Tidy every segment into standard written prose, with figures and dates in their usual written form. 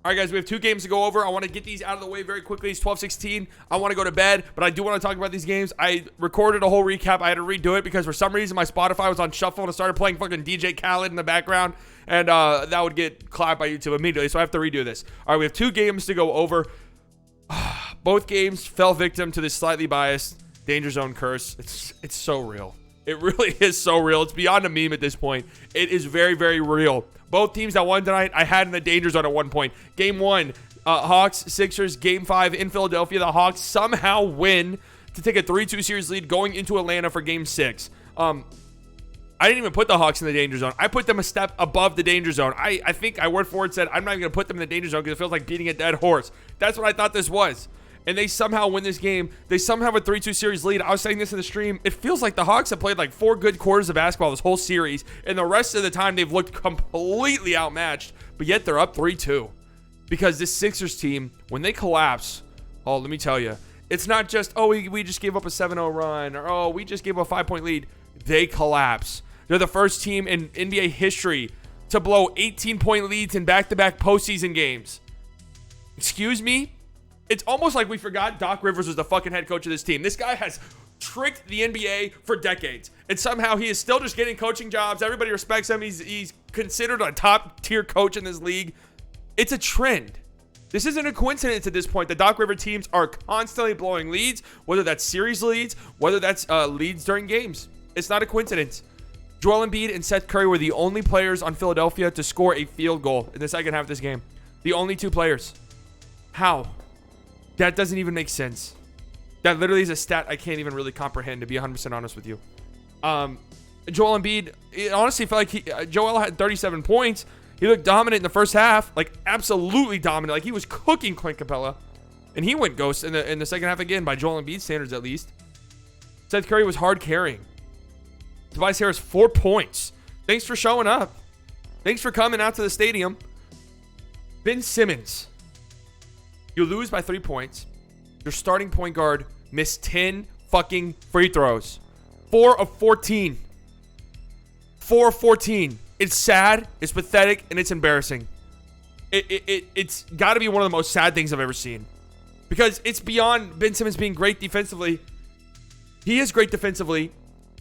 All right, guys, we have 2 games to go over. I want to get these out of the way very quickly. It's 12:16. I want to go to bed, but I do want to talk about these games. I recorded a whole recap. I had to redo it because for some reason my Spotify was on shuffle and I started playing fucking DJ Khaled in the background, and that would get clapped by YouTube immediately, so I have to redo this. All right, we have 2 games to go over. Both games fell victim to this slightly biased danger zone curse. It's so real. It really is so real. It's beyond a meme at this point. It is very, very real. Both teams that won tonight, I had in the danger zone at one point. Game 1, Hawks, Sixers. Game 5 in Philadelphia. The Hawks somehow win to take a 3-2 series lead going into Atlanta for Game 6. I didn't even put the Hawks in the danger zone. I put them a step above the danger zone. I think I word for word said I'm not even going to put them in the danger zone because it feels like beating a dead horse. That's what I thought this was. And they somehow win this game. They somehow have a 3-2 series lead. I was saying this in the stream. It feels like the Hawks have played like 4 good quarters of basketball this whole series, and the rest of the time they've looked completely outmatched, but yet they're up 3-2. Because this Sixers team, when they collapse, oh, let me tell you, it's not just, oh, we just gave up a 7-0 run, or oh, we just gave up a 5-point lead. They collapse. They're the first team in NBA history to blow 18-point leads in back-to-back postseason games. Excuse me? It's almost like we forgot Doc Rivers was the fucking head coach of this team. This guy has tricked the NBA for decades, and somehow he is still just getting coaching jobs. Everybody respects him. He's considered a top-tier coach in this league. It's a trend. This isn't a coincidence at this point. The Doc Rivers teams are constantly blowing leads, whether that's series leads, whether that's leads during games. It's not a coincidence. Joel Embiid and Seth Curry were the only players on Philadelphia to score a field goal in the second half of this game. The only 2 players. How? That doesn't even make sense. That literally is a stat I can't even really comprehend, to be 100% honest with you. Joel Embiid, it honestly felt like Joel had 37 points. He looked dominant in the first half, like absolutely dominant. Like he was cooking Clint Capella. And he went ghost in the second half again, by Joel Embiid standards at least. Seth Curry was hard carrying. Tobias Harris, 4 points. Thanks for showing up. Thanks for coming out to the stadium. Ben Simmons. You lose by 3 points. Your starting point guard missed 10 fucking free throws. 4 of 14. 4 of 14. It's sad, it's pathetic, and it's embarrassing. It's got to be one of the most sad things I've ever seen. Because it's beyond Ben Simmons being great defensively. He is great defensively.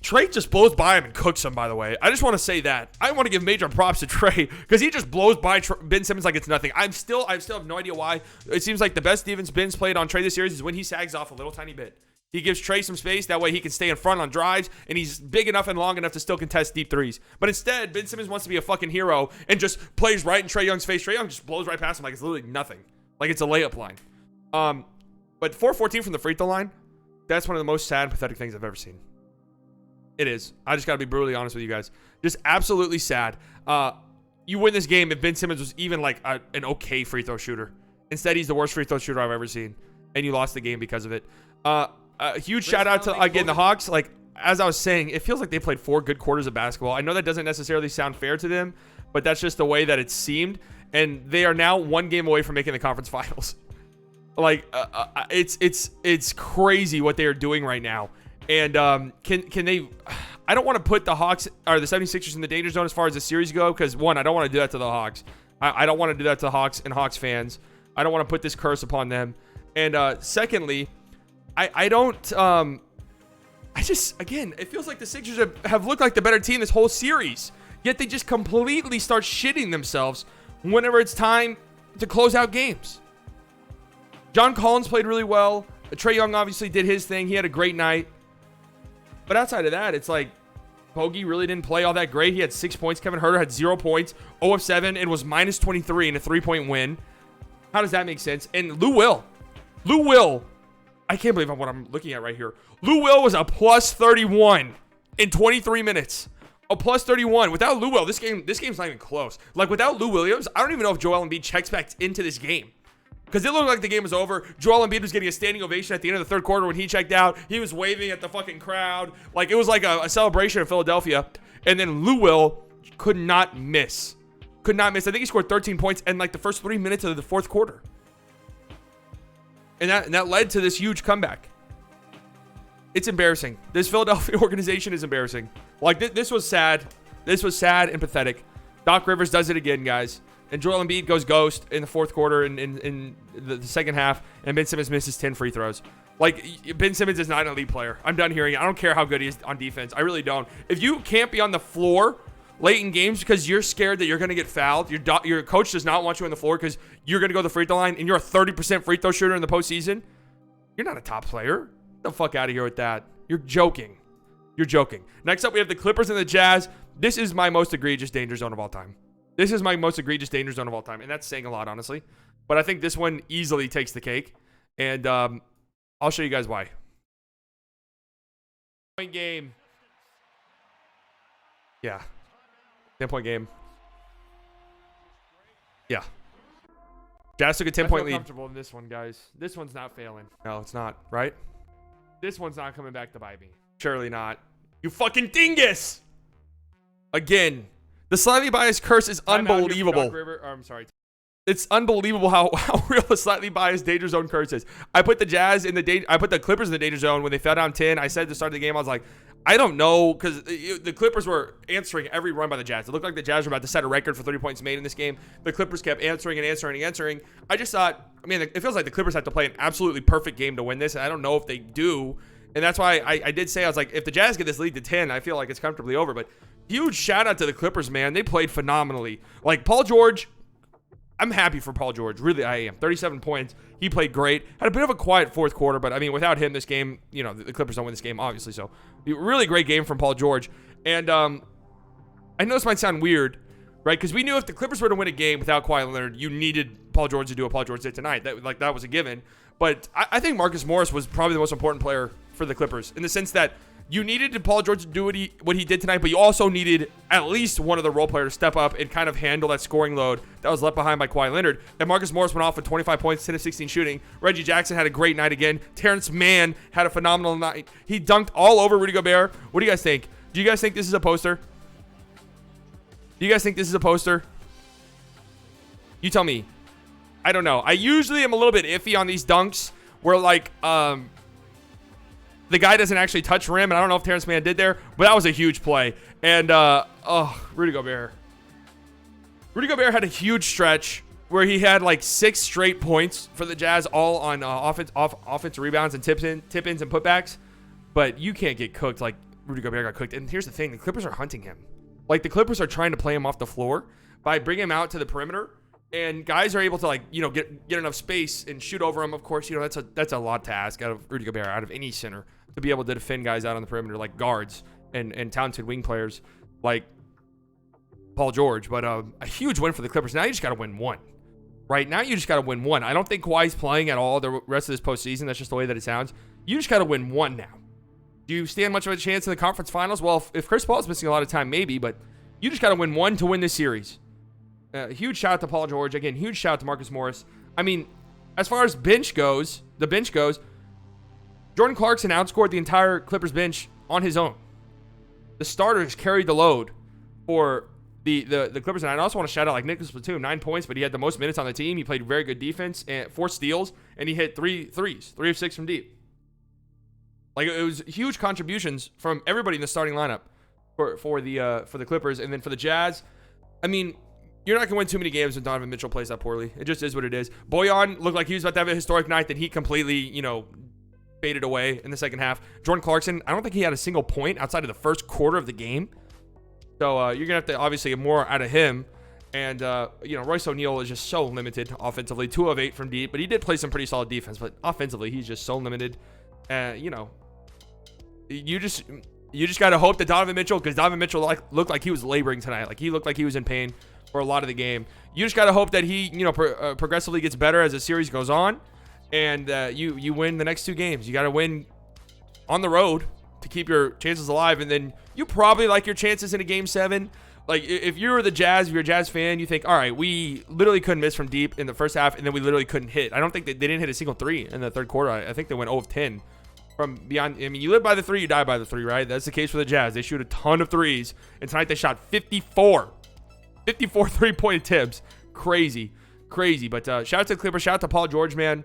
Trae just blows by him and cooks him, by the way. I just want to say that. I want to give major props to Trae because he just blows by Ben Simmons like it's nothing. I still have no idea why. It seems like the best defense Ben's played on Trae this series is when he sags off a little tiny bit. He gives Trae some space. That way he can stay in front on drives, and he's big enough and long enough to still contest deep threes. But instead, Ben Simmons wants to be a fucking hero and just plays right in Trae Young's face. Trae Young just blows right past him like it's literally nothing. Like it's a layup line. But 4-14 from the free throw line, that's one of the most sad, pathetic things I've ever seen. It is. I just got to be brutally honest with you guys. Just absolutely sad. You win this game if Ben Simmons was even like an okay free throw shooter. Instead, he's the worst free throw shooter I've ever seen. And you lost the game because of it. A huge shout out to, again, the Hawks. Like, as I was saying, it feels like they played 4 good quarters of basketball. I know that doesn't necessarily sound fair to them, but that's just the way that it seemed. And they are now 1 game away from making the conference finals. Like, it's crazy what they are doing right now. And can they... I don't want to put the Hawks or the 76ers in the danger zone as far as the series go, because, one, I don't want to do that to the Hawks. I don't want to do that to Hawks and Hawks fans. I don't want to put this curse upon them. And secondly, I don't... I just... Again, it feels like the Sixers have looked like the better team this whole series. Yet they just completely start shitting themselves whenever it's time to close out games. John Collins played really well. Trae Young obviously did his thing. He had a great night. But outside of that, it's like Bogey really didn't play all that great. He had 6 points. Kevin Huerter had 0 points, 0 of 7, and was minus 23 in a 3-point win. How does that make sense? And Lou Will, I can't believe what I'm looking at right here. Lou Will was a plus 31 in 23 minutes. A plus 31. Without Lou Will, this game's not even close. Like, without Lou Williams, I don't even know if Joel Embiid checks back into this game. Because it looked like the game was over. Joel Embiid was getting a standing ovation at the end of the third quarter when he checked out. He was waving at the fucking crowd. Like, it was like a celebration in Philadelphia. And then Lou Will could not miss. Could not miss. I think he scored 13 points in like the first 3 minutes of the fourth quarter. And that led to this huge comeback. It's embarrassing. This Philadelphia organization is embarrassing. Like, this was sad. This was sad and pathetic. Doc Rivers does it again, guys. and Joel Embiid goes ghost in the fourth quarter in the second half, and Ben Simmons misses 10 free throws. Like, Ben Simmons is not an elite player. I'm done hearing it. I don't care how good he is on defense. I really don't. If you can't be on the floor late in games because you're scared that you're going to get fouled, your coach does not want you on the floor because you're going to go to the free throw line, and you're a 30% free throw shooter in the postseason, you're not a top player. Get the fuck out of here with that. You're joking. You're joking. Next up, we have the Clippers and the Jazz. This is my most egregious danger zone of all time. This is my most egregious danger zone of all time, and that's saying a lot, honestly. But I think this one easily takes the cake, and I'll show you guys why. Point game. Yeah. 10-point game. Yeah. Jazz took a 10-point lead. Comfortable in this one, guys. This one's not failing. No, it's not, right? This one's not coming back to bite me. Surely not. You fucking dingus! Again, the slightly biased curse is unbelievable. I'm sorry. It's unbelievable how real the slightly biased danger zone curse is. I put the Jazz in the I put the Clippers in the danger zone when they fell down 10. I said at the start of the game, I was like, I don't know, because the Clippers were answering every run by the Jazz. It looked like the Jazz were about to set a record for 30 points made in this game. The Clippers kept answering and answering and answering. I just thought, I mean, it feels like the Clippers have to play an absolutely perfect game to win this, and I don't know if they do. And that's why I did say, I was like, if the Jazz get this lead to 10, I feel like it's comfortably over. But huge shout out to the Clippers, man. They played phenomenally. Like, Paul George, I'm happy for Paul George. Really, I am. 37 points. He played great. Had a bit of a quiet fourth quarter, but I mean, without him, this game, you know, the Clippers don't win this game, obviously. So, really great game from Paul George. And I know this might sound weird, right? Because we knew if the Clippers were to win a game without Kawhi Leonard, you needed Paul George to do what Paul George did tonight. That was a given. But I think Marcus Morris was probably the most important player for the Clippers in the sense that you needed Paul George to do what he did tonight, but you also needed at least one of the role players to step up and kind of handle that scoring load that was left behind by Kawhi Leonard. And Marcus Morris went off with 25 points, 10 of 16 shooting. Reggie Jackson had a great night again. Terrence Mann had a phenomenal night. He dunked all over Rudy Gobert. What do you guys think? Do you guys think this is a poster? Do you guys think this is a poster? You tell me. I don't know. I usually am a little bit iffy on these dunks where, like, the guy doesn't actually touch rim, and I don't know if Terrence Mann did there, but that was a huge play. And, Rudy Gobert. Rudy Gobert had a huge stretch where he had, like, 6 straight points for the Jazz, all on offensive rebounds and tip-ins and putbacks. But you can't get cooked like Rudy Gobert got cooked. And here's the thing. The Clippers are hunting him. Like, the Clippers are trying to play him off the floor by bringing him out to the perimeter. And guys are able to, like, you know, get enough space and shoot over him. Of course, you know, that's a lot to ask out of Rudy Gobert, out of any center, to be able to defend guys out on the perimeter like guards and talented wing players like Paul George. But a huge win for the Clippers. Now you just got to win one. Right? Now you just got to win one. I don't think Kawhi's playing at all the rest of this postseason. That's just the way that it sounds. You just got to win one now. Do you stand much of a chance in the conference finals? Well, if Chris Paul's missing a lot of time, maybe. But you just got to win one to win this series. Huge shout out to Paul George. Again, huge shout out to Marcus Morris. I mean, as far as the bench goes, Jordan Clarkson outscored the entire Clippers bench on his own. The starters carried the load for the Clippers. And I also want to shout out, like, Nicholas Batum, 9 points, but he had the most minutes on the team. He played very good defense and 4 steals, and he hit 3 threes, 3 of 6 from deep. Like, it was huge contributions from everybody in the starting lineup for the Clippers. And then for the Jazz, I mean, you're not going to win too many games when Donovan Mitchell plays that poorly. It just is what it is. Bojan looked like he was about to have a historic night, then he completely, you know, faded away in the second half. Jordan Clarkson, I don't think he had a single point outside of the first quarter of the game. So you're going to have to obviously get more out of him. And, you know, Royce O'Neal is just so limited offensively. 2 of 8 from deep, but he did play some pretty solid defense. But offensively, he's just so limited. You know, you just got to hope that Donovan Mitchell, because Donovan Mitchell looked like he was laboring tonight. Like, he looked like he was in pain for a lot of the game. You just got to hope that he, you know, progressively gets better as the series goes on, and you win the next 2 games. You got to win on the road to keep your chances alive, and then you probably like your chances in a game 7. Like, if you're the Jazz, if you're a Jazz fan, you think, all right, we literally couldn't miss from deep in the first half, and then we literally couldn't hit. I don't think they didn't hit a single 3 in the third quarter. I think they went 0 of 10 from beyond. I mean, you live by the 3, you die by the 3, right? That's the case for the Jazz. They shoot a ton of threes, and tonight they shot 54 3-point attempts. Crazy. But shout out to the Clippers. Shout out to Paul George, man.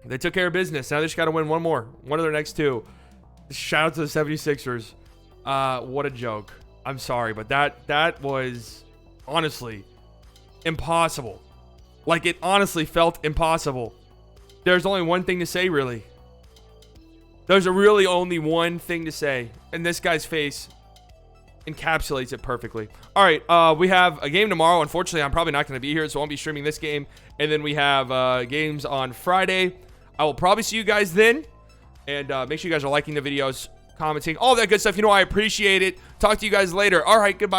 They took care of business. Now they just got to win one more. One of their next 2. Shout out to the 76ers. What a joke. I'm sorry, but that was honestly impossible. Like, it honestly felt impossible. There's only one thing to say, really. There's really only one thing to say. And this guy's face encapsulates it perfectly. All right, we have a game tomorrow. Unfortunately, I'm probably not going to be here, so I won't be streaming this game. And then we have games on Friday. I will probably see you guys then. And make sure you guys are liking the videos, commenting, all that good stuff. You know, I appreciate it. Talk to you guys later. All right, goodbye.